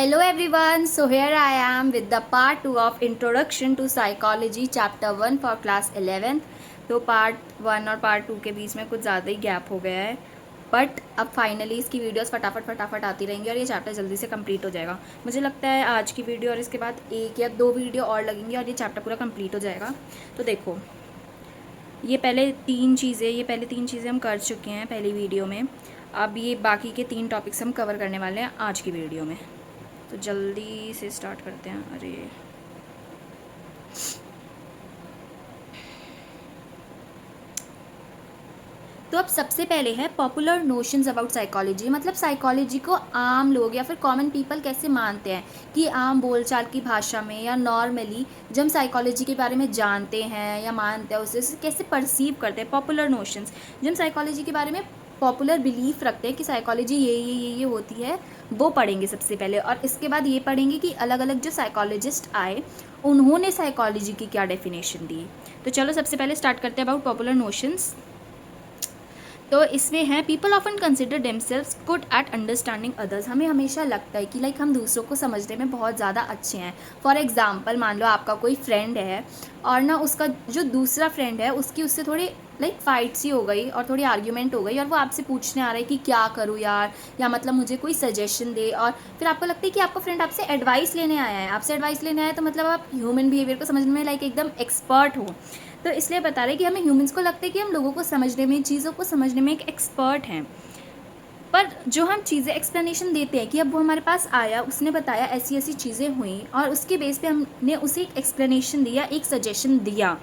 Hello everyone, so here I am with the part 2 of Introduction to Psychology chapter 1 for class 11th। तो part 1 और part 2 के बीच में कुछ ज़्यादा ही gap हो गया है, बट अब फाइनली इसकी वीडियोस फटाफट आती रहेंगी और ये चैप्टर जल्दी से कंप्लीट हो जाएगा। मुझे लगता है आज की वीडियो और इसके बाद 1 या 2 वीडियो और लगेंगी और ये चैप्टर पूरा कंप्लीट हो जाएगा। तो देखो, ये पहले तीन चीज़ें हम कर चुके हैं पहली वीडियो में। अब ये बाकी के 3 टॉपिक्स हम कवर करने वाले हैं आज की वीडियो में। तो जल्दी से स्टार्ट करते हैं। अरे तो अब सबसे पहले है पॉपुलर नोशंस अबाउट साइकोलॉजी। मतलब साइकोलॉजी को आम लोग या फिर कॉमन पीपल कैसे मानते हैं कि आम बोलचाल की भाषा में या नॉर्मली जब हम साइकोलॉजी के बारे में जानते हैं या मानते हैं उसे कैसे परसीव करते हैं। पॉपुलर नोशंस, जब हम साइकोलॉजी के बारे में पॉपुलर बिलीफ रखते हैं कि साइकोलॉजी ये होती है, वो पढ़ेंगे सबसे पहले। और इसके बाद ये पढ़ेंगे कि अलग अलग जो साइकोलॉजिस्ट आए उन्होंने साइकोलॉजी की क्या डेफिनेशन दी। तो चलो सबसे पहले स्टार्ट करते हैं अबाउट पॉपुलर नोशंस। तो इसमें है people often consider themselves good at understanding others. हमें हमेशा लगता है कि हम दूसरों को समझने में बहुत ज़्यादा अच्छे हैं। फॉर एग्जांपल, मान लो आपका कोई फ्रेंड है और ना उसका जो दूसरा फ्रेंड है उससे थोड़ी फाइट सी हो गई और थोड़ी आर्ग्यूमेंट हो गई और वो आपसे पूछने आ रहा है कि क्या करूँ यार, या मतलब मुझे कोई सजेशन दे। और फिर आपको लगता है कि आपका फ्रेंड आपसे एडवाइस लेने आया है, तो मतलब आप ह्यूमन बिहेवियर को समझने में एकदम एक्सपर्ट हो। तो इसलिए बता रहे कि हमें ह्यूमंस को लगता है कि हम लोगों को समझने में, चीज़ों को समझने में एक एक्सपर्ट हैं। पर जो हम चीज़ें एक्सप्लेनेशन देते हैं कि अब वो हमारे पास आया, उसने बताया ऐसी ऐसी चीज़ें हुई और उसके बेस पे हमने उसे एक एक्सप्लेनेशन दिया, एक सजेशन दिया।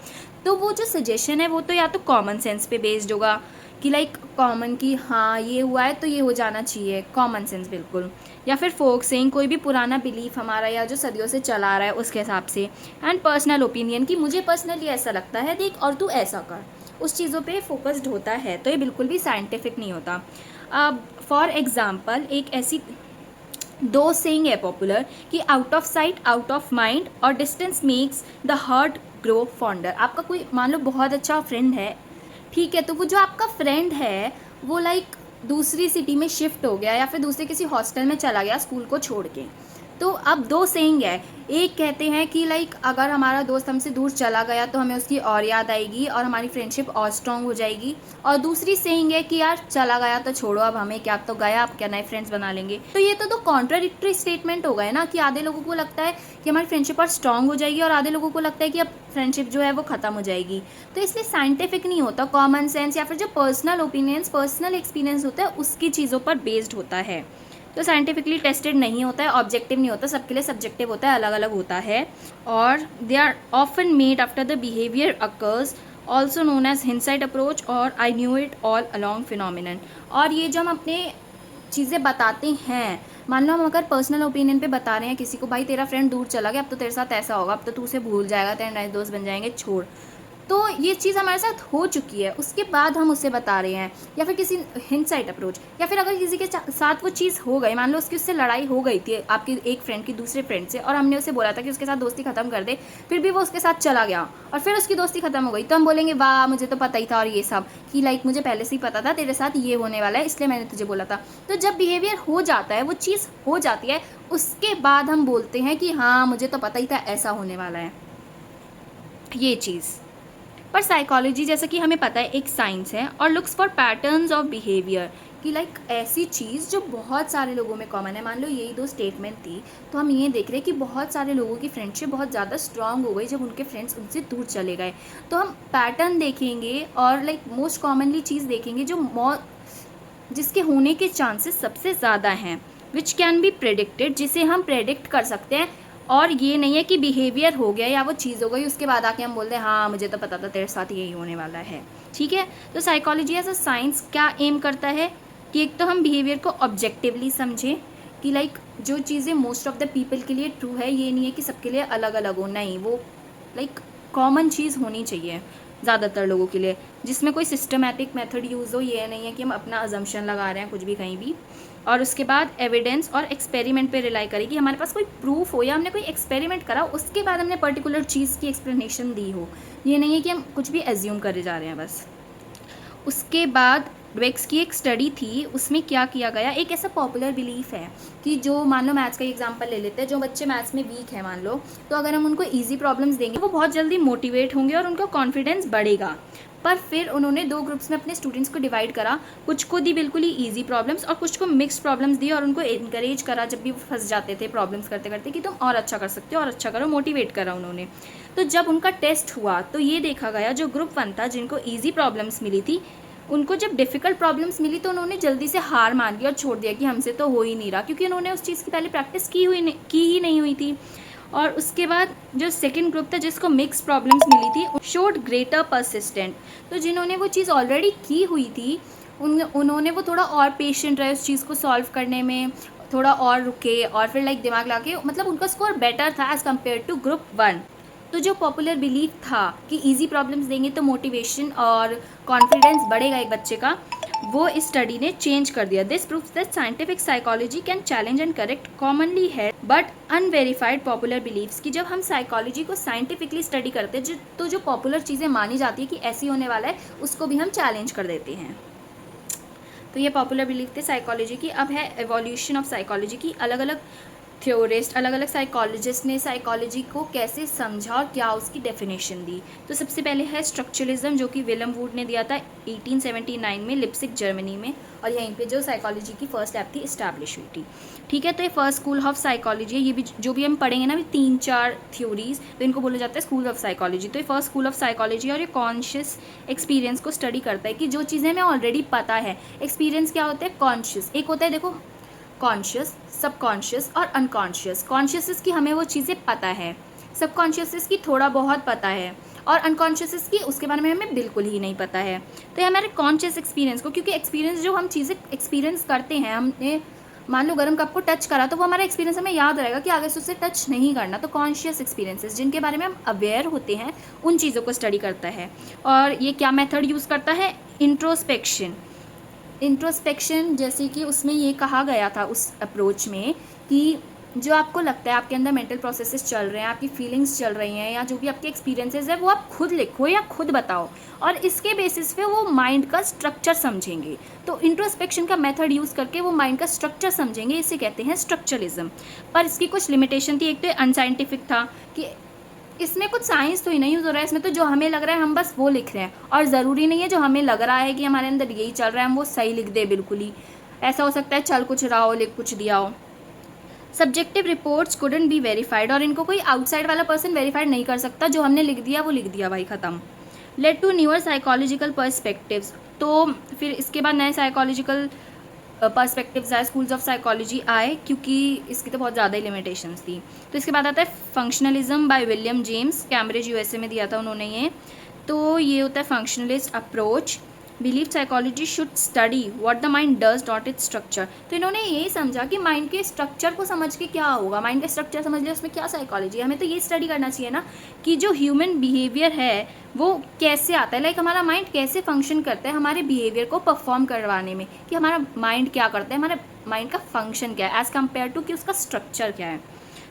तो वो जो सजेशन है वो तो या तो कॉमन सेंस पे बेस्ड होगा कि कॉमन कि हाँ ये हुआ है तो ये हो जाना चाहिए, कॉमन सेंस बिल्कुल। या फिर फोक सेइंग, कोई भी पुराना बिलीफ हमारा या जो सदियों से चला रहा है उसके हिसाब से। एंड पर्सनल ओपिनियन कि मुझे पर्सनली ऐसा लगता है, देख और तू ऐसा कर, उस चीज़ों पे फोकस्ड होता है। तो ये बिल्कुल भी साइंटिफिक नहीं होता। अब फॉर एग्जांपल एक ऐसी 2 सेइंग है पॉपुलर कि out of sight out of mind और distance makes the heart grow fonder. आपका कोई मान लो बहुत अच्छा फ्रेंड है, ठीक है, तो वो जो आपका फ्रेंड है वो दूसरी सिटी में शिफ्ट हो गया या फिर दूसरे किसी हॉस्टल में चला गया स्कूल को छोड़ के। तो अब 2 सेइंग है। एक कहते हैं कि अगर हमारा दोस्त हमसे दूर चला गया तो हमें उसकी और याद आएगी और हमारी फ्रेंडशिप और स्ट्रांग हो जाएगी। और दूसरी सेइंग है कि यार चला गया तो छोड़ो, अब हमें क्या, अब तो गया, अब क्या नए फ्रेंड्स बना लेंगे। तो ये तो कॉन्ट्राडिक्टरी स्टेटमेंट हो गए ना कि आधे लोगों को लगता है कि हमारी फ्रेंडशिप और स्ट्रांग हो जाएगी और आधे लोगों को लगता है कि अब फ्रेंडशिप जो है वो ख़त्म हो जाएगी। तो इसलिए साइंटिफिक नहीं होता, कॉमन सेंस या फिर जो पर्सनल ओपिनियंस, पर्सनल एक्सपीरियंस होता है उसकी चीज़ों पर बेस्ड होता है। तो साइंटिफिकली टेस्टेड नहीं होता है, ऑब्जेक्टिव नहीं होता, सबके लिए सब्जेक्टिव होता है, अलग अलग होता है। और they are often made after the behaviour occurs, also known as hindsight approach और I knew it all along phenomenon. और ये जो हम अपने चीज़ें बताते हैं, मान लो हम अगर पर्सनल ओपिनियन पे बता रहे हैं किसी को, भाई तेरा फ्रेंड दूर चला गया, अब तो तेरे साथ ऐसा होगा, अब तो तू उसे भूल जाएगा, तेरे नए दोस्त बन जाएंगे, छोड़। तो ये चीज़ हमारे साथ हो चुकी है, उसके बाद हम उसे बता रहे हैं। या फिर किसी हिंडसाइट अप्रोच, या फिर अगर किसी के साथ वो चीज़ हो गई, मान लो उससे लड़ाई हो गई थी आपकी एक फ्रेंड की दूसरे फ्रेंड से और हमने उसे बोला था कि उसके साथ दोस्ती खत्म कर दे, फिर भी वो उसके साथ चला गया और फिर उसकी दोस्ती खत्म हो गई, तो हम बोलेंगे वाह मुझे तो पता ही था, और ये सब कि मुझे पहले से ही पता था तेरे साथ ये होने वाला है, इसलिए मैंने तुझे बोला था। तो जब बिहेवियर हो जाता है, वो चीज़ हो जाती है, उसके बाद हम बोलते हैं कि हाँ मुझे तो पता ही था ऐसा होने वाला है, ये चीज़। पर साइकोलॉजी जैसा कि हमें पता है एक साइंस है और looks for patterns of behaviour कि ऐसी चीज़ जो बहुत सारे लोगों में कॉमन है। मान लो यही 2 स्टेटमेंट थी, तो हम ये देख रहे हैं कि बहुत सारे लोगों की फ्रेंडशिप बहुत ज़्यादा स्ट्रांग हो गई जब उनके फ्रेंड्स उनसे दूर चले गए। तो हम पैटर्न देखेंगे और मोस्ट कॉमनली चीज़ देखेंगे जो जिसके होने के चांसेस सबसे ज़्यादा हैं, विच कैन बी प्रेडिक्टेड, जिसे हम प्रेडिक्ट कर सकते हैं। और ये नहीं है कि बिहेवियर हो गया या वो चीज़ हो गई उसके बाद आके हम बोलते हैं हाँ मुझे तो पता था तेरे साथ यही होने वाला है, ठीक है। तो साइकोलॉजी एज अ साइंस क्या एम करता है कि एक तो हम बिहेवियर को ऑब्जेक्टिवली समझें कि जो चीज़ें मोस्ट ऑफ द पीपल के लिए ट्रू है, ये नहीं है कि सबके लिए अलग अलग हो, नहीं, वो कॉमन चीज़ होनी चाहिए ज़्यादातर लोगों के लिए, जिसमें कोई सिस्टमैटिक मेथड यूज़ हो। ये नहीं है कि हम अपना अजम्पशन लगा रहे हैं कुछ भी कहीं भी। और उसके बाद एविडेंस और एक्सपेरिमेंट पे रिलाई करें कि हमारे पास कोई प्रूफ हो या हमने कोई एक्सपेरिमेंट करा, उसके बाद हमने पर्टिकुलर चीज़ की एक्सप्लेनेशन दी हो। ये नहीं है कि हम कुछ भी एज्यूम करे जा रहे हैं बस। उसके बाद ड्वेक्स की एक स्टडी थी, उसमें क्या किया गया, एक ऐसा पॉपुलर बिलीफ है कि जो मान लो मैथ्स का एग्जांपल ले लेते हैं, जो बच्चे मैथ्स में वीक है मान लो, तो अगर हम उनको इजी प्रॉब्लम्स देंगे वो बहुत जल्दी मोटिवेट होंगे और उनका कॉन्फिडेंस बढ़ेगा। पर फिर उन्होंने 2 ग्रुप्स में अपने स्टूडेंट्स को डिवाइड करा, कुछ को दी बिल्कुल ही ईजी प्रॉब्लम्स और कुछ को मिक्स्ड प्रॉब्लम्स दी और उनको इनकरेज करा जब भी वो फंस जाते थे प्रॉब्लम्स करते करते कि तुम और अच्छा कर सकते हो और अच्छा करो, मोटिवेट करा उन्होंने। तो जब उनका टेस्ट हुआ तो ये देखा गया जो ग्रुप 1 था जिनको ईजी प्रॉब्लम्स मिली थी, उनको जब डिफ़िकल्ट प्रॉब्लम्स मिली तो उन्होंने जल्दी से हार मान ली और छोड़ दिया कि हमसे तो हो ही नहीं रहा, क्योंकि उन्होंने उस चीज़ की पहले प्रैक्टिस की ही नहीं हुई थी। और उसके बाद जो सेकंड ग्रुप था जिसको मिक्स प्रॉब्लम्स मिली थी, शोड ग्रेटर परसिस्टेंट। तो जिन्होंने वो चीज़ ऑलरेडी की हुई थी उन्होंने वो थोड़ा और पेशेंट रहे उस चीज़ को सॉल्व करने में, थोड़ा और रुके और फिर लाइक दिमाग लगा के, मतलब उनका स्कोर बेटर था एज़ कम्पेयर टू ग्रुप 1। तो जो पॉपुलर बिलीफ था कि इजी प्रॉब्लम्स देंगे तो मोटिवेशन और कॉन्फिडेंस बढ़ेगा एक बच्चे का, वो इस स्टडी ने चेंज कर दिया। This proves that scientific psychology can challenge and correct commonly है बट अनवेरीफाइड पॉपुलर बिलीव्स। कि जब हम साइकोलॉजी को साइंटिफिकली स्टडी करते हैं तो जो पॉपुलर चीज़ें मानी जाती है कि ऐसी होने वाला है, उसको भी हम चैलेंज कर देते हैं। तो ये पॉपुलर बिलीफ थे साइकोलॉजी की। अब है एवोल्यूशन ऑफ साइकोलॉजी की। अलग अलग थ्योरिस्ट, अलग अलग साइकोलॉजिस्ट ने साइकोलॉजी को कैसे समझा और क्या उसकी डेफिनेशन दी। तो सबसे पहले है स्ट्रक्चरलिज्म, जो कि विलियम वुड ने दिया था 1879 में लिप्सिक जर्मनी में, और यहीं पे जो साइकोलॉजी की फर्स्ट लैब थी इस्टेब्लिश हुई थी। ठीक है, तो ये फर्स्ट स्कूल ऑफ साइकोलॉजी है। ये भी जो भी हम पढ़ेंगे ना, 3-4 थ्योरीज, तो इनको बोला जाता है स्कूल ऑफ साइकोलॉजी। तो ये फर्स्ट स्कूल ऑफ साइकोलॉजी और ये कॉन्शियस एक्सपीरियंस को स्टडी करता है कि जो चीज़ें हमें ऑलरेडी पता है। एक्सपीरियंस क्या होता है? कॉन्शियस एक होता है, देखो, कॉन्शियस, सबकॉन्शियस और अनकॉन्शियस। कॉन्शियस की हमें वो चीज़ें पता है, सबकॉन्शियस की थोड़ा बहुत पता है, और अनकॉन्शियस की उसके बारे में हमें बिल्कुल ही नहीं पता है। तो ये हमारे कॉन्शियस एक्सपीरियंस को, क्योंकि एक्सपीरियंस जो हम चीज़ें एक्सपीरियंस करते हैं, हमने मान लो गर्म कप को टच करा तो वो हमारा एक्सपीरियंस हमें याद रहेगा कि आगे से उससे टच नहीं करना। तो कॉन्शियस एक्सपीरियंसेस जिनके बारे में हम अवेयर होते हैं उन चीज़ों को स्टडी करता है। और ये क्या मेथड यूज़ करता है? इंट्रोस्पेक्शन, जैसे कि उसमें ये कहा गया था उस अप्रोच में कि जो आपको लगता है आपके अंदर मेंटल प्रोसेसेस चल रहे हैं, आपकी फीलिंग्स चल रही हैं, या जो भी आपके एक्सपीरियंसेस है वो आप खुद लिखो या खुद बताओ, और इसके बेसिस पे वो माइंड का स्ट्रक्चर समझेंगे। तो इंट्रोस्पेक्शन का मेथड यूज़ करके वो माइंड का स्ट्रक्चर समझेंगे, इसे कहते हैं स्ट्रक्चरलिज्म। पर इसकी कुछ लिमिटेशन थी। एक तो अनसाइंटिफिक था कि इसमें कुछ साइंस तो ही नहीं यूज़ हो रहा है, इसमें तो जो हमें लग रहा है हम बस वो लिख रहे हैं, और ज़रूरी नहीं है जो हमें लग रहा है कि हमारे अंदर यही चल रहा है हम वो सही लिख दे बिल्कुल ही। ऐसा हो सकता है चल कुछ रहा हो, लिख कुछ दिया हो। Subjective reports couldn't be verified, और इनको कोई आउटसाइड वाला पर्सन वेरीफाइड नहीं कर सकता, जो हमने लिख दिया वो लिख दिया भाई, ख़त्म। Led to newer psychological perspectives, तो फिर इसके बाद नए साइकोलॉजिकल पर्सपेक्टिव्स आए, स्कूल्स ऑफ साइकोलॉजी आए, क्योंकि इसकी तो बहुत ज़्यादा ही लिमिटेशंस थी। तो इसके बाद आता है functionalism by William James, Cambridge USA में दिया था उन्होंने ये। तो ये होता है functionalist approach. Believe psychology should study what the mind does not its structure. तो इन्होंने यही समझा कि माइंड के स्ट्रक्चर को समझ के क्या होगा, माइंड का स्ट्रक्चर समझ लिया, उसमें क्या साइकोलॉजी है। हमें तो ये स्टडी करना चाहिए ना कि जो ह्यूमन बिहेवियर है वो कैसे आता है, लाइक हमारा माइंड कैसे फंक्शन करता है हमारे बिहेवियर को परफॉर्म करवाने में, कि हमारा माइंड क्या करता है, हमारे माइंड का फंक्शन क्या है एज़ कम्पेयर टू कि उसका स्ट्रक्चर क्या है।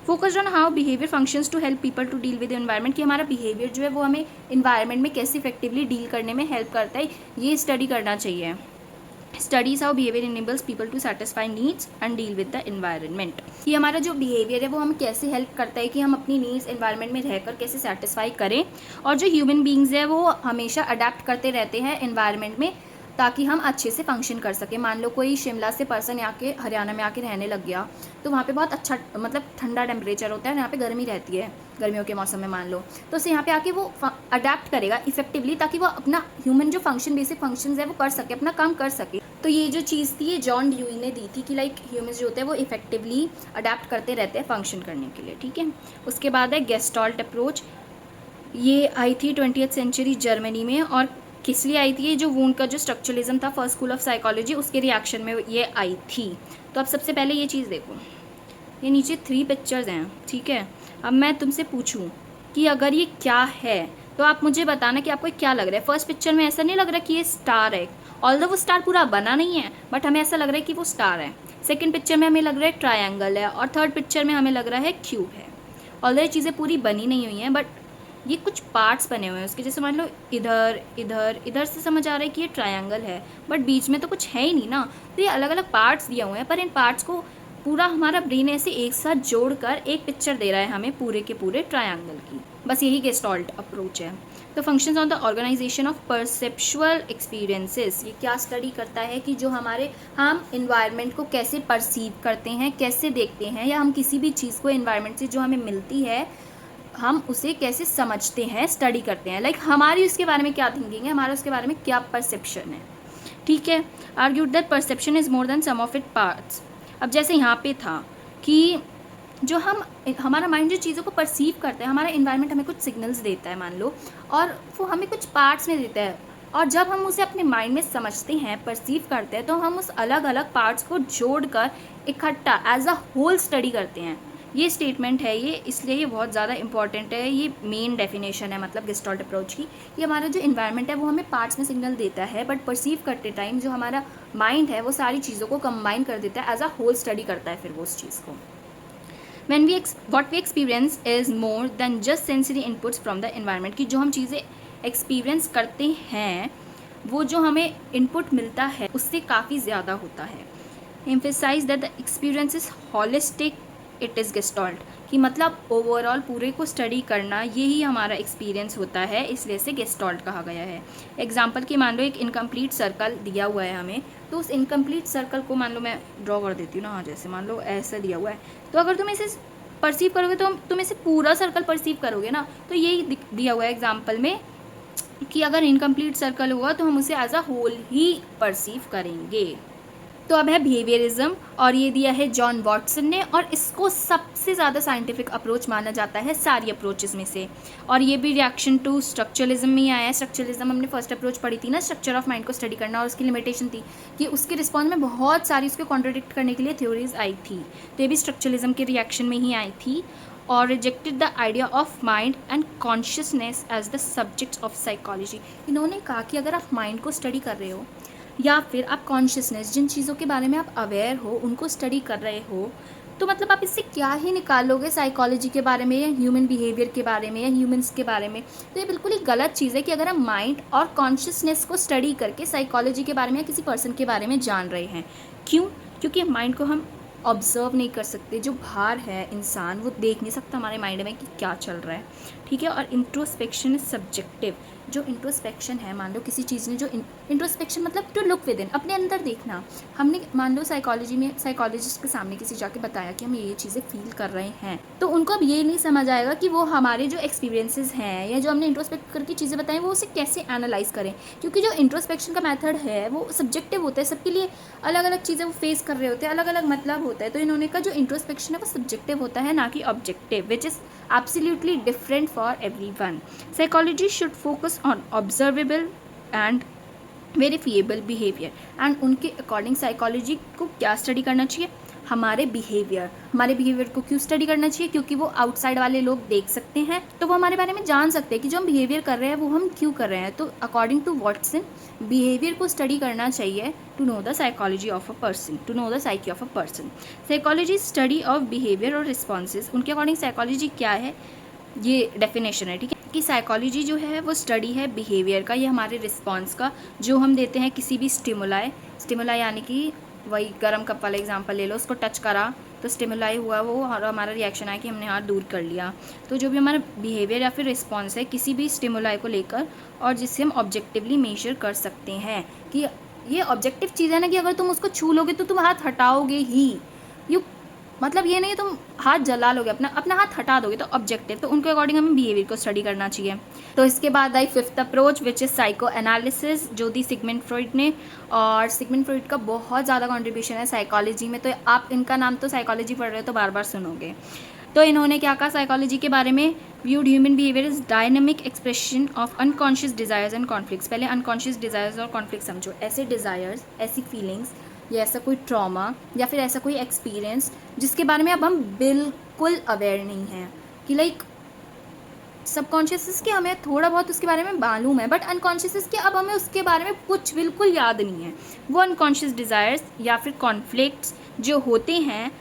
Focused on how behaviour functions to help people to deal with environment, कि हमारा बिहेवियर जो है वो हमें इन्वायरमेंट में कैसे इफेक्टिवली डील करने में हेल्प करता है, ये स्टडी करना चाहिए। Studies how behaviour enables people to satisfy needs and deal with the environment, कि हमारा जो बिहेवियर है वो हमें कैसे हेल्प करता है कि हम अपनी नीड्स एनवायरनमेंट में रहकर कैसे सेटिस्फाई करें। और जो ह्यूमन बींग्स है वो हमेशा अडेप्ट करते रहते हैं एनवायरनमेंट में, ताकि हम अच्छे से फंक्शन कर सकें। मान लो कोई शिमला से पर्सन आके हरियाणा में आके रहने लग गया, तो वहाँ पे बहुत अच्छा मतलब ठंडा टेम्परेचर होता है, यहाँ पे गर्मी रहती है गर्मियों के मौसम में मान लो, तो उससे यहाँ पे आके वो अडेप्ट करेगा इफेक्टिवली, ताकि वो अपना ह्यूमन जो फंक्शन बेसिक फंक्शंस है वो कर सके, अपना काम कर सके। तो ये जो चीज़ थी ये जॉन ड्यूई ने दी थी कि लाइक ह्यूमंस जो होते हैं वो इफेक्टिवली अडेप्ट करते रहते हैं फंक्शन करने के लिए। ठीक है, उसके बाद है गेस्टाल्ट अप्रोच। ये आई थी 20th सेंचुरी जर्मनी में, और किस लिए आई थी? ये जो वूंड का जो स्ट्रक्चरलिज्म था फर्स्ट स्कूल ऑफ साइकोलॉजी, उसके रिएक्शन में ये आई थी। तो अब सबसे पहले ये चीज़ देखो, ये नीचे 3 पिक्चर्स हैं, ठीक है। अब मैं तुमसे पूछूं कि अगर ये क्या है तो आप मुझे बताना कि आपको क्या लग रहा है। फर्स्ट पिक्चर में ऐसा नहीं लग रहा कि ये स्टार है, ऑल्दो वो स्टार पूरा बना नहीं है, बट हमें ऐसा लग रहा है कि वो स्टार है। सेकेंड पिक्चर में हमें लग रहा है ट्रायंगल है, और थर्ड पिक्चर में हमें लग रहा है क्यूब है। ऑल्दो ये चीज़ें पूरी बनी नहीं हुई हैं, बट ये कुछ पार्ट्स बने हुए हैं उसके, जैसे मान लो इधर इधर इधर से समझ आ रहा है कि ये ट्रायंगल है, बट बीच में तो कुछ है ही नहीं ना। तो ये अलग अलग पार्ट्स दिए हुए हैं, पर इन पार्ट्स को पूरा हमारा ब्रेन ऐसे एक साथ जोड़कर एक पिक्चर दे रहा है हमें पूरे के पूरे ट्रायंगल की। बस यही गेस्टॉल्ट अप्रोच है। तो functions on the organisation of perceptual experiences, ये क्या स्टडी करता है कि जो हम इन्वायरमेंट को कैसे परसीव करते हैं, कैसे देखते हैं, या हम किसी भी चीज़ को इन्वायरमेंट से जो हमें मिलती है हम उसे कैसे समझते हैं, स्टडी करते हैं। लाइक हमारी उसके बारे में क्या थिंकिंग है, हमारा उसके बारे में क्या परसेप्शन है। ठीक है। Argued that perception is more than sum of it parts. अब जैसे यहाँ पे था कि जो हमारा माइंड जो चीज़ों को परसीव करता है, हमारा इन्वायरमेंट हमें कुछ सिग्नल्स देता है मान लो, और वो हमें कुछ पार्ट्स में देता है, और जब हम उसे अपने माइंड में समझते हैं, परसीव करते हैं, तो हम उस अलग अलग पार्ट्स को जोड़कर इकट्ठा एज अ होल स्टडी करते हैं। ये स्टेटमेंट है ये, इसलिए ये बहुत ज़्यादा इंपॉर्टेंट है। ये मेन डेफिनेशन है मतलब गेस्टॉल्ट अप्रोच की। ये हमारा जो इन्वायरमेंट है वो हमें पार्ट्स में सिग्नल देता है, बट परसीव करते टाइम जो हमारा माइंड है वो सारी चीज़ों को कंबाइन कर देता है, एज अ होल स्टडी करता है फिर वो उस चीज़ को। what we experience is more than just sensory inputs from the environment, कि जो हम चीज़ें एक्सपीरियंस करते हैं वो जो हमें इनपुट मिलता है उससे काफ़ी ज़्यादा होता है। Emphasise that the experience is holistic, it is gestalt, कि मतलब ओवरऑल पूरे को स्टडी करना यही हमारा एक्सपीरियंस होता है, इसलिए से गेस्टॉल्ट कहा गया है। एग्जाम्पल कि मान लो एक इनकम्प्लीट सर्कल दिया हुआ है हमें, तो उस इनकम्प्लीट सर्कल को मान लो मैं ड्रॉ कर देती हूँ ना, हाँ जैसे मान लो ऐसा दिया हुआ है, तो अगर तुम इसे परसीव करोगे तो तुम इसे पूरा सर्कल परसीव करोगे ना। तो यही दिया हुआ है एग्जाम्पल में कि अगर इनकम्प्लीट सर्कल होगा तो हम उसे एज अ होल ही परसीव करेंगे। तो अब है बिहेवियरिज्म, और ये दिया है जॉन वॉटसन ने, और इसको सबसे ज़्यादा साइंटिफिक अप्रोच माना जाता है सारी अप्रोचेस में से, और ये भी रिएक्शन टू स्ट्रक्चरलिज्म में ही आया है। स्ट्रक्चरलिज्म हमने फर्स्ट अप्रोच पढ़ी थी ना, स्ट्रक्चर ऑफ माइंड को स्टडी करना, और उसकी लिमिटेशन थी कि उसके रिस्पॉन्स में बहुत सारी उसको कॉन्ट्रोडिक्ट करने के लिए थ्योरीज आई थी, तो ये भी स्ट्रक्चरलिज्म के रिएक्शन में ही आई थी। और rejected the idea of mind and consciousness as the subjects of psychology. इन्होंने कहा कि अगर आप माइंड को स्टडी कर रहे हो या फिर आप कॉन्शियसनेस, जिन चीज़ों के बारे में आप अवेयर हो उनको स्टडी कर रहे हो, तो मतलब आप इससे क्या ही निकालोगे साइकोलॉजी के बारे में या ह्यूमन बिहेवियर के बारे में या ह्यूमंस के बारे में। तो ये बिल्कुल ही गलत चीज़ है कि अगर हम माइंड और कॉन्शियसनेस को स्टडी करके साइकोलॉजी के बारे में या किसी पर्सन के बारे में जान रहे हैं। क्यों? क्योंकि माइंड को हम ऑब्जर्व नहीं कर सकते, जो बाहर है इंसान वो देख नहीं सकता हमारे माइंड में कि क्या चल रहा है। ठीक है। और इंट्रोस्पेक्शन इज सब्जेक्टिव। जो इंट्रोस्पेक्शन है, मान लो किसी चीज़ ने जो इंट्रोस्पेक्शन मतलब टू लुक विद इन, अपने अंदर देखना। हमने मान लो साइकोलॉजी में साइकोलॉजिस्ट के सामने किसी जाके बताया कि हम ये चीज़ें फील कर रहे हैं, तो उनको अब ये नहीं समझ आएगा कि वो हमारे जो एक्सपीरियंसेस हैं या जो हमने इंट्रोस्पेक्ट करके चीज़ें बताएं वो उसे कैसे एनालाइज करें, क्योंकि जो इंट्रोस्पेक्शन का मेथड है वो सब्जेक्टिव होता है, सबके लिए अलग अलग चीज़ें वो फेस कर रहे होते हैं, अलग अलग मतलब होता है। तो इन्होंने कहा जो इंट्रोस्पेक्शन है वो सब्जेक्टिव होता है, ना कि objective, which is absolutely different for everyone. Psychology should focus on observable and verifiable behavior. and उनके अकॉर्डिंग साइकोलॉजी को क्या स्टडी करना चाहिए? हमारे बिहेवियर को क्यों स्टडी करना चाहिए? क्योंकि वो आउटसाइड वाले लोग देख सकते हैं, तो वो हमारे बारे में जान सकते हैं कि जो हम बिहेवियर कर रहे हैं वो हम क्यों कर रहे हैं। तो अकॉर्डिंग टू वॉटसन, बिहेवियर को स्टडी करना चाहिए to know the psychology of a person, to know the psyche of a person. Psychology study of behaviour और रिस्पॉन्सेज। उनके अकॉर्डिंग साइकोलॉजी क्या है, ये डेफिनेशन है। ठीक है, कि साइकोलॉजी जो है वो स्टडी है बिहेवियर का, ये हमारे रिस्पॉन्स का, जो हम देते हैं किसी भी स्टिमुलाई यानी कि वही गर्म कप वाला एग्जांपल ले लो, उसको टच करा तो स्टिमुलाई हुआ वो, और हमारा रिएक्शन आया कि हमने हाथ दूर कर लिया। तो जो भी हमारा बिहेवियर या फिर रिस्पॉन्स है किसी भी स्टिमुलाई को लेकर, और जिससे हम ऑब्जेक्टिवली मेजर कर सकते हैं कि ये ऑब्जेक्टिव चीज़ है ना, कि अगर तुम उसको छू लोगे तो तुम हाथ हटाओगे ही, यू मतलब ये नहीं तुम हाथ जला लोगे, अपना हाथ हटा दोगे, तो ऑब्जेक्टिव। तो उनके अकॉर्डिंग हमें बिहेवियर को स्टडी करना चाहिए। तो इसके बाद आई fifth approach which is psycho analysis, जो दी सिगमंड फ्रॉइड ने, और सिगमंड फ्रॉइड का बहुत ज़्यादा कंट्रीब्यूशन है साइकोलॉजी में। तो आप इनका नाम तो साइकोलॉजी पढ़ रहे हो तो बार बार सुनोगे। तो इन्होंने क्या कहा साइकोलॉजी के बारे में? Viewed human behaviour is dynamic expression of unconscious desires and conflicts. पहले अनकॉन्शियस डिज़ायर्स और कॉन्फ्लिक्ट समझो। ऐसे डिज़ायर्स, ऐसी फीलिंग्स या ऐसा कोई ट्रॉमा या फिर ऐसा कोई एक्सपीरियंस जिसके बारे में अब हम बिल्कुल अवेयर नहीं हैं, कि लाइक सबकॉन्शियस के हमें थोड़ा बहुत उसके बारे में मालूम है, बट अनकॉन्शियस के अब हमें उसके बारे में कुछ बिल्कुल याद नहीं है। वो अनकॉन्शियस डिज़ायर्स या फिर कॉन्फ्लिक्ट्स जो होते हैं,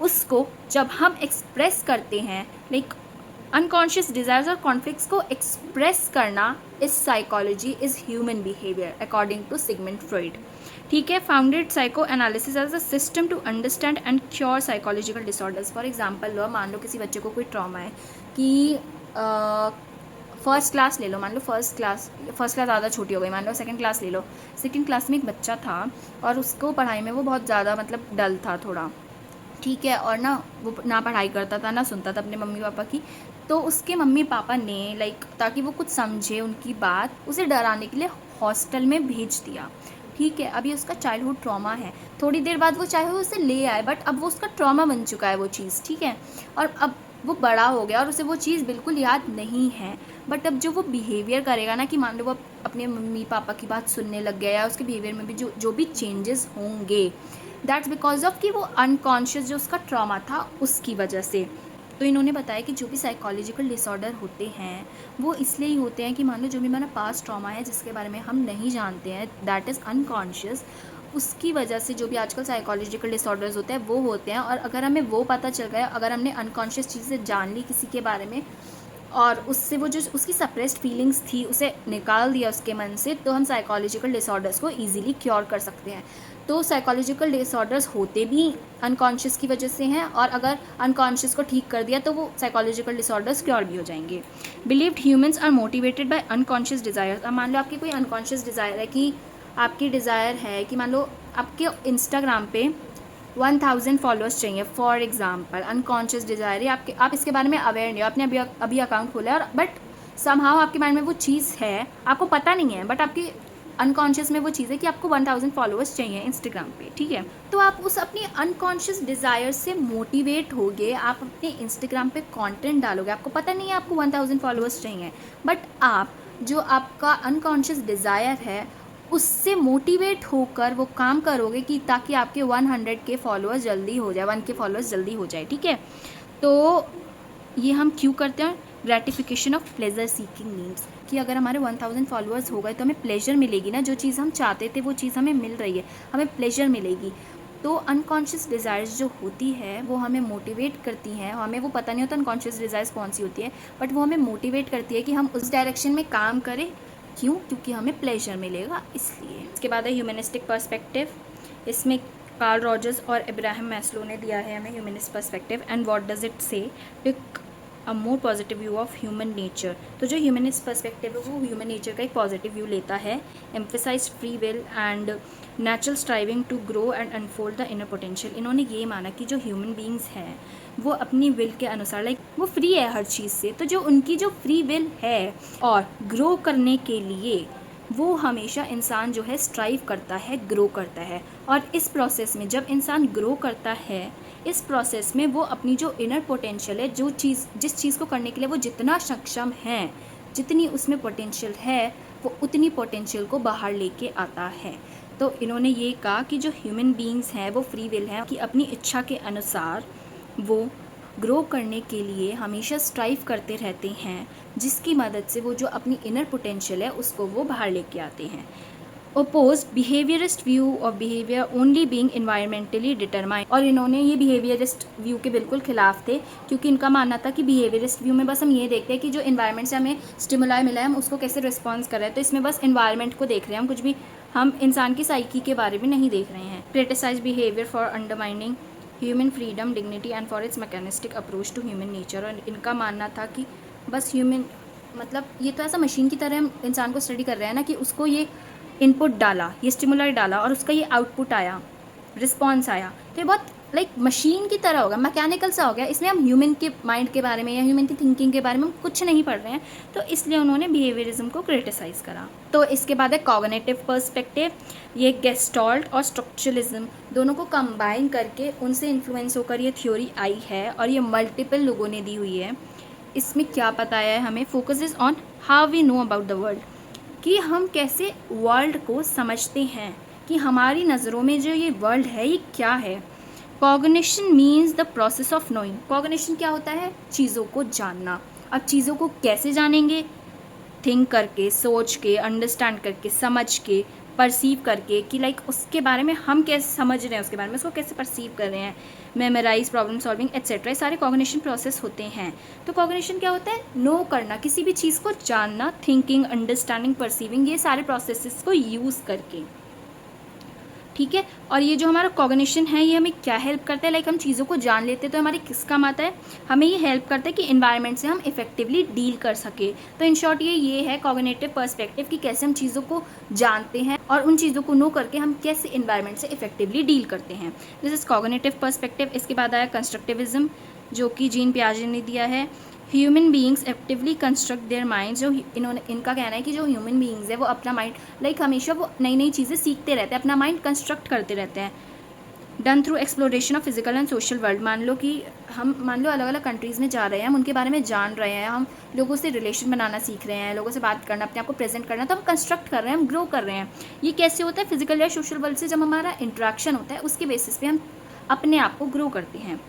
उसको जब हम एक्सप्रेस करते हैं, लाइक अनकॉन्शियस डिज़ायर्स और कॉन्फ्लिक्ट्स को एक्सप्रेस करना इस psychology is human behaviour according to Sigmund Freud. ठीक है, founded psycho analysis as a system to understand and cure psychological disorders. For example लो, मान लो किसी बच्चे को कोई ट्रॉमा है कि फर्स्ट क्लास ले लो, मान लो फर्स्ट क्लास ज़्यादा छोटी हो गई, मान लो सेकंड क्लास ले लो। सेकंड क्लास में एक बच्चा था और उसको पढ़ाई में वो बहुत ज़्यादा मतलब डल था थोड़ा, ठीक है, और ना वो ना पढ़ाई करता था ना सुनता था अपने मम्मी पापा की। तो उसके मम्मी पापा ने लाइक ताकि वो कुछ समझे उनकी बात, उसे डराने के लिए हॉस्टल में भेज दिया। ठीक है, अभी उसका चाइल्डहुड ट्रॉमा है, थोड़ी देर बाद वो चाहे वो उसे ले आए बट अब वो उसका ट्रॉमा बन चुका है वो चीज़। ठीक है, और अब वो बड़ा हो गया और उसे वो चीज़ बिल्कुल याद नहीं है, बट अब जो वो बिहेवियर करेगा ना कि मान लो वो अपने मम्मी पापा की बात सुनने लग गया या उसके बिहेवियर में भी जो भी चेंजेस होंगे, दैट्स बिकॉज ऑफ कि वो अनकॉन्शियस जो उसका ट्रॉमा था उसकी वजह से। तो इन्होंने बताया कि जो भी साइकोलॉजिकल डिसऑर्डर होते हैं वो इसलिए ही होते हैं कि मान लो जो भी हमारा पास्ट ट्रॉमा है जिसके बारे में हम नहीं जानते हैं, दैट इज़ अनकॉन्शियस, उसकी वजह से जो भी आजकल साइकोलॉजिकल डिसऑर्डर्स होते हैं वो होते हैं। और अगर हमें वो पता चल गया, अगर हमने अनकॉन्शियस चीज़ें जान ली किसी के बारे में और उससे वो जो उसकी सप्रेस्ड फीलिंग्स थी उसे निकाल दिया उसके मन से, तो हम साइकोलॉजिकल डिसऑर्डर्स को ईजिली क्योर कर सकते हैं। तो साइकोलॉजिकल डिसऑर्डर्स होते भी अनकॉन्शियस की वजह से हैं और अगर अनकॉन्शियस को ठीक कर दिया तो वो साइकोलॉजिकल डिसऑर्डर्स क्योर भी हो जाएंगे। Believed humans are motivated by unconscious desires. अब मान लो आपकी कोई अनकॉन्शियस डिज़ायर है कि आपकी डिज़ायर है कि मान लो आपके इंस्टाग्राम पे 1000 फॉलोअर्स चाहिए फॉर एग्जांपल, अनकॉन्शियस डिज़ायर है आपके, आप इसके बारे में अवेयर नहीं हो, आपने अभी अकाउंट खोला है और बट समहाउ आपके माइंड में वो चीज़ है, आपको पता नहीं है बट आपकी अनकॉन्शियस में वो चीज़ है कि आपको 1000 फॉलोअर्स चाहिए इंस्टाग्राम पे। ठीक है, तो आप उस अपनी अनकॉन्शियस डिज़ायर से मोटिवेट होगे, आप अपने इंस्टाग्राम पे कंटेंट डालोगे, आपको पता नहीं है आपको 1000 फॉलोअर्स चाहिए, बट आप जो आपका अनकॉन्शियस डिज़ायर है उससे मोटिवेट होकर वो काम करोगे कि ताकि आपके 100 के फॉलोअर्स जल्दी हो जाए, 1 के फॉलोअर्स जल्दी हो जाए। ठीक है, तो ये हम क्यों करते हैं? Gratification of pleasure seeking needs, कि अगर हमारे 1000 फॉलोअर्स हो गए तो हमें प्लेजर मिलेगी ना, जो चीज़ हम चाहते थे वो चीज़ हमें मिल रही है, हमें प्लेजर मिलेगी। तो अनकॉन्शियस डिज़ायर्स जो होती है वो हमें मोटिवेट करती हैं, हमें वो पता नहीं होता अनकॉन्शियस डिज़ायर्स कौन सी होती है, बट वो हमें मोटिवेट करती है कि हम उस डायरेक्शन में काम करें। क्यों? क्योंकि हमें प्लेजर मिलेगा इसलिए। इसके बाद है ह्यूमनिस्टिक पर्सपेक्टिव। इसमें कार्ल रॉजर्स और इब्राहिम मैस्लो ने दिया है हमें humanist perspective and what does it say take a more positive view of human nature. तो जो ह्यूमनिस्ट पर्सपेक्टिव है वो ह्यूमन नेचर का एक पॉजिटिव व्यू लेता है, emphasise free will and natural striving to grow and unfold the inner potential. इन्होंने ये माना कि जो ह्यूमन बींग्स हैं वो अपनी विल के अनुसार लाइक वो फ्री है हर चीज़ से, तो जो उनकी जो फ्री विल है और ग्रो करने के लिए वो हमेशा इंसान जो है स्ट्राइव करता है, ग्रो करता है। और इस प्रोसेस में जब इंसान ग्रो करता है, इस प्रोसेस में वो अपनी जो इनर पोटेंशियल है, जो चीज़ जिस चीज़ को करने के लिए वो जितना सक्षम है, जितनी उसमें पोटेंशियल है, वो उतनी पोटेंशियल को बाहर लेके आता है। तो इन्होंने ये कहा कि जो ह्यूमन बीइंग्स हैं वो फ्री विल हैं कि अपनी इच्छा के अनुसार वो ग्रो करने के लिए हमेशा स्ट्राइव करते रहते हैं, जिसकी मदद से वो जो अपनी इनर पोटेंशियल है उसको वो बाहर लेके आते हैं। Oppose behaviourist view of behaviour only being environmentally determined. और इन्होंने ये बिहेवियरिस्ट व्यू के बिल्कुल खिलाफ थे, क्योंकि इनका मानना था कि बिहेवियरिस्ट व्यू में बस हम ये देखते हैं कि जो इन्वायरमेंट से हमें स्टिमुलाई मिला है हम उसको कैसे रिस्पॉन्स कर रहे हैं, तो इसमें बस इन्वायरमेंट को देख रहे हैं हम, कुछ भी हम इंसान की साइकी के बारे में नहीं देख रहे हैं। Criticise behaviour for undermining human freedom dignity and for its mechanistic approach to human nature. और इनका मानना था कि बस ह्यूमन मतलब ये तो ऐसा मशीन की तरह हम इंसान को स्टडी कर रहे हैं ना, कि उसको ये इनपुट डाला, ये स्टिमुलाई डाला और उसका ये आउटपुट आया, रिस्पॉन्स आया, तो ये बहुत लाइक मशीन की तरह होगा, मैकेनिकल सा हो गया। इसमें हम ह्यूमन के माइंड के बारे में या ह्यूमन की थिंकिंग के बारे में हम कुछ नहीं पढ़ रहे हैं, तो इसलिए उन्होंने बिहेवियरिज्म को क्रिटिसाइज़ करा। तो इसके बाद है कॉग्निटिव पर्सपेक्टिव। ये गेस्टॉल्ट और स्ट्रक्चरलिज्म दोनों को कंबाइन करके उनसे इन्फ्लुएंस होकर ये थ्योरी आई है और ये मल्टीपल लोगों ने दी हुई है। इसमें क्या बताया है हमें? Focuses on how we know about the world, कि हम कैसे वर्ल्ड को समझते हैं, कि हमारी नज़रों में जो ये वर्ल्ड है ये क्या है। Cognition means the process of knowing. Cognition क्या होता है? चीज़ों को जानना। अब चीज़ों को कैसे जानेंगे? थिंक करके, सोच के, अंडरस्टैंड करके, समझ के, परसीव करके कि लाइक उसके बारे में हम कैसे समझ रहे हैं, उसके बारे में उसको कैसे परसीव कर रहे हैं, मेमोराइज, प्रॉब्लम सॉल्विंग एट्सेट्रा, ये सारे कॉग्निशन प्रोसेस होते हैं। तो कॉग्निशन क्या होता है? नो करना, किसी भी चीज़ को जानना, थिंकिंग, अंडरस्टैंडिंग, परसीविंग, ये सारे प्रोसेसेस को यूज़ करके, ठीक है। और ये जो हमारा कॉग्निशन है ये हमें क्या हेल्प करता है? लाइक हम चीज़ों को जान लेते हैं तो हमारे किस काम आता है? हमें ये हेल्प करता है कि इन्वायरमेंट से हम इफेक्टिवली डील कर सके। तो इन शॉर्ट ये है कॉग्निटिव पर्सपेक्टिव कि कैसे हम चीज़ों को जानते हैं और उन चीज़ों को नो करके हम कैसे इन्वायरमेंट से इफेक्टिवली डील करते हैं। This is cognitive perspective. इसके बाद आया कंस्ट्रक्टिविज्म, जो कि जीन पियाजे ने दिया है। Human beings actively construct their mind, जो इनका कहना है कि जो ह्यूमन बींग्स है वो अपना माइंड लाइक हमेशा वो नई नई चीज़ें सीखते रहते हैं, अपना माइंड कंस्ट्रक्ट करते रहते हैं। Done through exploration of physical and social world. मान लो अलग अलग कंट्रीज़ में जा रहे हैं, हम उनके बारे में जान रहे हैं, हम लोगों से रिलेशन बनाना सीख रहे हैं, लोगों से बात करना, अपने आप को प्रेजेंट करना, तो हम कंस्ट्रक्ट कर रहे हैं, हम ग्रो कर रहे हैं। ये कैसे होता है? फिजिकल या सोशल वर्ल्ड से जब हमारा इंट्रैक्शन होता है उसके बेसिस पे हम अपने आप को ग्रो करते हैं,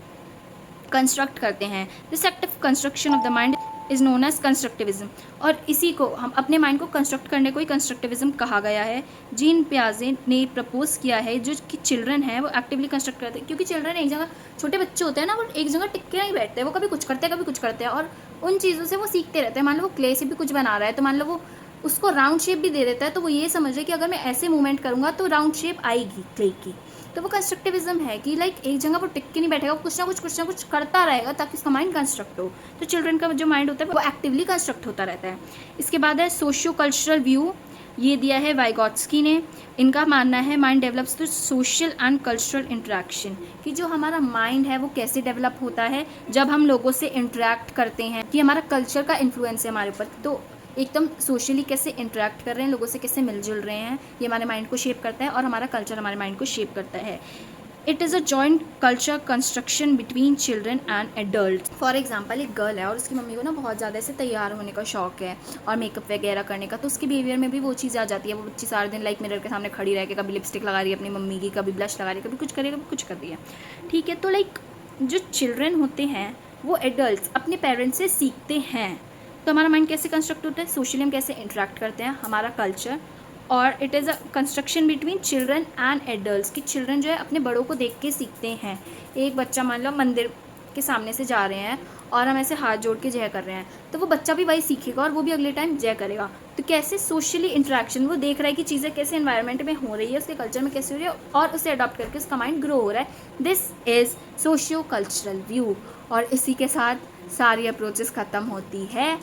कंस्ट्रक्ट करते हैं। This active construction of the mind is known as constructivism. और इसी को हम अपने माइंड को कंस्ट्रक्ट करने को ही कंस्ट्रक्टिविज्म कहा गया है। जीन पियाजे ने प्रपोज किया है जो कि चिल्ड्रन है वो एक्टिवली कंस्ट्रक्ट करते हैं, क्योंकि चिल्ड्रन एक जगह, छोटे बच्चे होते हैं ना, वो एक जगह टिक के नहीं बैठते, वो कभी कुछ करते हैं कभी कुछ करते हैं, और उन चीज़ों से वो सीखते रहते हैं। मान लो वो क्ले से भी कुछ बना रहा है तो मान लो वो उसको राउंड शेप भी दे देता है, तो वो ये समझ रहे कि अगर मैं ऐसे मूवमेंट करूँगा तो राउंड शेप आएगी क्ले की। तो वो कंस्ट्रक्टिविज्म है कि लाइक एक जगह वो टिक के नहीं बैठेगा, कुछ ना कुछ करता रहेगा ताकि उसका माइंड कंस्ट्रक्ट हो। तो चिल्ड्रन का जो माइंड होता है वो एक्टिवली कंस्ट्रक्ट होता रहता है। इसके बाद है सोशियो कल्चरल व्यू, ये दिया है वाइगॉट्स्की ने। इनका मानना है mind develops through social and cultural interaction, कि जो हमारा माइंड है वो कैसे डेवलप होता है जब हम लोगों से इंटरेक्ट करते हैं, कि हमारा कल्चर का इन्फ्लुएंस है हमारे ऊपर। तो एकदम सोशली कैसे इंटरेक्ट कर रहे हैं, लोगों से कैसे मिलजुल रहे हैं, ये हमारे माइंड को शेप करता है, और हमारा कल्चर हमारे माइंड को शेप करता है। It is a joint culture construction between children and adult. For example, एक गर्ल है और उसकी मम्मी को ना बहुत ज़्यादा ऐसे तैयार होने का शौक है और मेकअप वगैरह करने का, तो उसके बिहेवियर में भी वो चीज़ आ जाती है। वो बच्ची सारे दिन लाइक मिरर के सामने खड़ी रह के कभी लिपस्टिक लगा रही है अपनी मम्मी की, कभी ब्लश लगा रही है, कभी कुछ कर रही है, कभी कुछ कर रही है, ठीक है। तो लाइक जो चिल्ड्रन होते हैं वो एडल्ट अपने पेरेंट्स से सीखते हैं। तो हमारा माइंड कैसे कंस्ट्रक्ट होता है? सोशली हम कैसे इंटरेक्ट करते हैं, हमारा कल्चर। और it is a construction between children and adults, कि चिल्ड्रन जो है अपने बड़ों को देख के सीखते हैं। एक बच्चा मान लो मंदिर के सामने से जा रहे हैं और हम ऐसे हाथ जोड़ के जय कर रहे हैं, तो वो बच्चा भी वही सीखेगा और वो भी अगले टाइम जय करेगा। तो कैसे सोशली इंटरेक्शन, वो देख रहा है कि चीज़ें कैसे एनवायरनमेंट में हो रही है, उसके कल्चर में कैसे हो रही है, और उसे अडॉप्ट करके उसका माइंड ग्रो हो रहा है। This is socio cultural view. और इसी के साथ सारी अप्रोचेस ख़त्म होती है।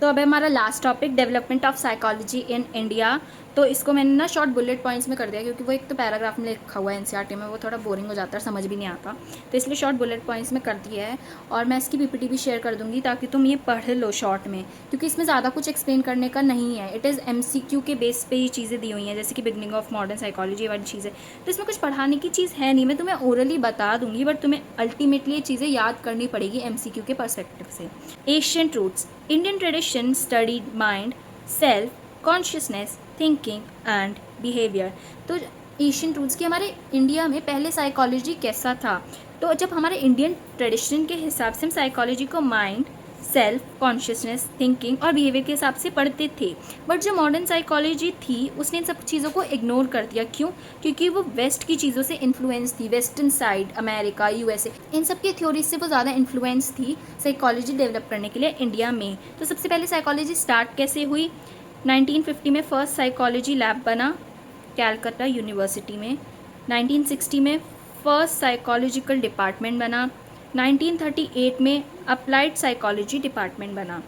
तो अब हमारा last topic, development of psychology in India. तो इसको मैंने ना शॉर्ट बुलेट पॉइंट्स में कर दिया, क्योंकि वो एक तो पैराग्राफ में लिखा हुआ है एनसीईआरटी में, वो थोड़ा बोरिंग हो जाता है, समझ भी नहीं आता, तो इसलिए शॉर्ट बुलेट पॉइंट्स में कर दिया है। और मैं इसकी पीपीटी भी शेयर कर दूंगी ताकि तुम ये पढ़ लो शॉर्ट में, क्योंकि इसमें ज़्यादा कुछ एक्सप्लेन करने का नहीं है। इट इज़ एमसीक्यू के बेस पे ये चीज़ें दी हुई हैं, जैसे कि बिगनिंग ऑफ मॉडर्न साइकोलॉजी वाली चीज़ें। तो इसमें कुछ पढ़ाने की चीज़ है नहीं, मैं तुम्हें ओरली बता दूंगी, बट तुम्हें अल्टीमेटली ये चीज़ें याद करनी पड़ेगी एमसीक्यू के पर्सपेक्टिव से। Ancient roots, Indian tradition studied mind, self, consciousness, thinking and behaviour. तो एशियन रूट्स की हमारे इंडिया में पहले साइकोलॉजी कैसा था? तो जब हमारे इंडियन ट्रेडिशन के हिसाब से हम साइकोलॉजी को माइंड, सेल्फ, कॉन्शियसनेस, थिंकिंग और बिहेवियर के हिसाब से पढ़ते थे, बट जो मॉडर्न साइकोलॉजी थी उसने इन सब चीज़ों को इग्नोर कर दिया। क्यों? क्योंकि वो वेस्ट की चीज़ों से इन्फ्लुएंस थी, वेस्टर्न साइड, अमेरिका, यूएसए, इन सब की थ्योरी से वो ज़्यादा इन्फ्लुएंस थी साइकोलॉजी डेवलप करने के लिए इंडिया में। तो सबसे पहले साइकोलॉजी स्टार्ट कैसे हुई? 1950 में फर्स्ट साइकोलॉजी लैब बना कैलकाटा यूनिवर्सिटी में। 1960 में फर्स्ट साइकोलॉजिकल डिपार्टमेंट बना। 1938 में अप्लाइड साइकोलॉजी डिपार्टमेंट बना।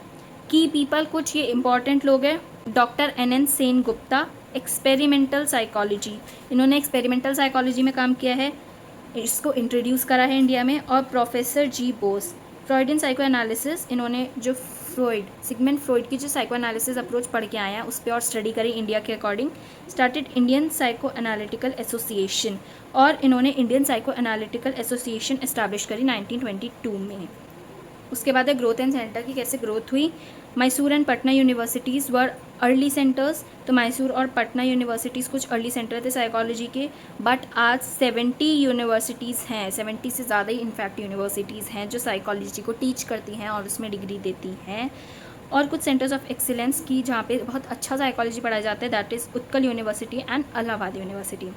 की पीपल कुछ ये इंपॉर्टेंट लोग हैं। Doctor NN Sen Gupta, experimental psychology, इन्होंने एक्सपेरिमेंटल साइकोलॉजी में काम किया है, इसको इंट्रोड्यूस करा है इंडिया में। और professor G Bose, Freudian psycho analysis, इन्होंने जो सिगमंड फ्रॉइड की जो साइको एनालिसिस अप्रोच पढ़ के आए हैं उस पर और स्टडी करी इंडिया के according. Started Indian psycho analytical association, और इन्होंने Indian psycho analytical association establish करी 1922 में। उसके बाद है ग्रोथ एंड सेंटर की कैसे ग्रोथ हुई। Mysore and Patna universities were early centres. तो मैसूर और पटना यूनिवर्सिटीज़ कुछ अर्ली सेंटर थे साइकोलॉजी के, बट आज 70 यूनिवर्सिटीज़ हैं, 70 से ज़्यादा ही इनफैक्ट यूनिवर्सिटीज़ हैं जो साइकोलॉजी को टीच करती हैं और उसमें डिग्री देती हैं। और कुछ सेंटर्स ऑफ एक्सीलेंस की जहाँ पे बहुत अच्छा साइकोलॉजी पढ़ाया जाता है, that is Utkal university and Allahabad university.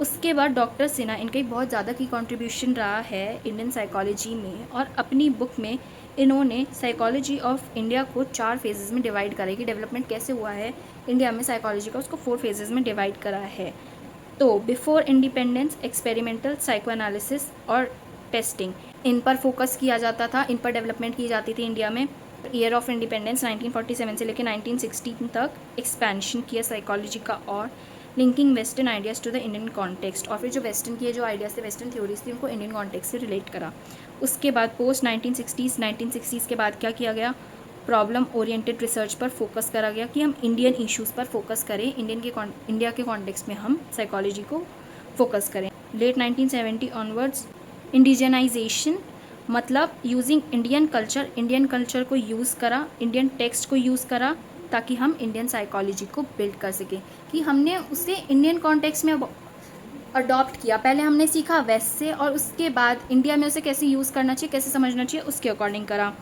उसके बाद डॉक्टर सिन्हा, इनका एक बहुत ज़्यादा की कंट्रीब्यूशन रहा है इंडियन साइकोलॉजी में, और अपनी बुक में इन्होंने साइकोलॉजी ऑफ इंडिया को 4 फेजेज़ में डिवाइड करा है कि डेवलपमेंट कैसे हुआ है इंडिया में साइकोलॉजी का, उसको 4 फेजेज़ में डिवाइड करा है। तो before independence, experimental, psycho analysis और टेस्टिंग, इन पर फोकस किया जाता था, इन पर डेवलपमेंट की जाती थी इंडिया में। ईयर ऑफ इंडिपेंडेंस 1947 से लेकर 1916 तक एक्सपेंशन किया साइकोलॉजी का, और linking western ideas to the Indian context, और फिर जो वेस्टर्न की जो आइडियाज़ थे, वेस्टर्न थ्योरीज थी, उनको इंडियन कॉन्टेक्स्ट से रिलेट करा। उसके बाद पोस्ट 1960s के बाद क्या किया गया, प्रॉब्लम ओरिएंटेड रिसर्च पर फोकस करा गया कि हम इंडियन इश्यूज़ पर फोकस करें, इंडिया के कॉन्टेक्स्ट में हम साइकोलॉजी को फोकस करें। लेट 1970 ऑनवर्ड्स इंडिजनाइजेशन, मतलब यूजिंग इंडियन कल्चर को यूज़ करा, इंडियन टेक्स्ट को यूज़ करा, ताकि हम इंडियन साइकोलॉजी को बिल्ड कर सकें, कि हमने उसे इंडियन कॉन्टेक्स्ट में अडॉप्ट किया। पहले हमने सीखा वेस्ट से, और उसके बाद इंडिया में उसे कैसे यूज़ करना चाहिए, कैसे समझना चाहिए, उसके अकॉर्डिंग करा।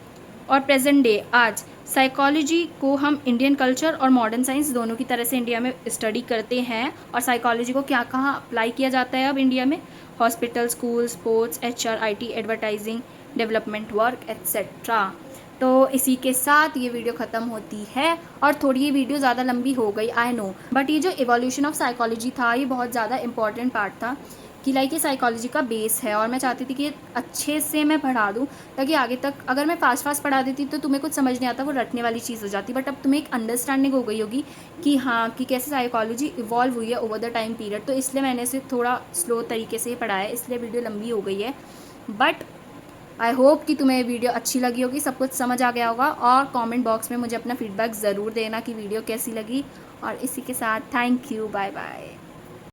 और प्रेजेंट डे आज साइकोलॉजी को हम इंडियन कल्चर और मॉडर्न साइंस दोनों की तरह से इंडिया में स्टडी करते हैं। और साइकोलॉजी को क्या कहाँ अप्लाई किया जाता है अब इंडिया में, hospital, school, sports, HR, IT, advertising, development work etcetera. तो इसी के साथ ये वीडियो ख़त्म होती है, और थोड़ी ये वीडियो ज़्यादा लंबी हो गई, आई नो, बट ये जो इवोल्यूशन ऑफ साइकोलॉजी था, ये बहुत ज़्यादा इंपॉर्टेंट पार्ट था, कि लाइक ये साइकोलॉजी का बेस है, और मैं चाहती थी कि अच्छे से मैं पढ़ा दूँ, ताकि आगे तक अगर मैं फास्ट पढ़ा देती तो तुम्हें कुछ समझ नहीं आता, वो रटने वाली चीज़ हो जाती, बट अब तुम्हें एक अंडरस्टैंडिंग हो गई होगी कि हाँ, कि कैसे साइकोलॉजी इवॉल्व हुई है ओवर द टाइम पीरियड। तो इसलिए मैंने इसे थोड़ा स्लो तरीके से पढ़ाया है, इसलिए वीडियो लंबी हो गई है, बट आई होप कि तुम्हें वीडियो अच्छी लगी होगी, सब कुछ समझ आ गया होगा। और कमेंट बॉक्स में मुझे अपना फीडबैक ज़रूर देना कि वीडियो कैसी लगी। और इसी के साथ थैंक यू, बाय बाय।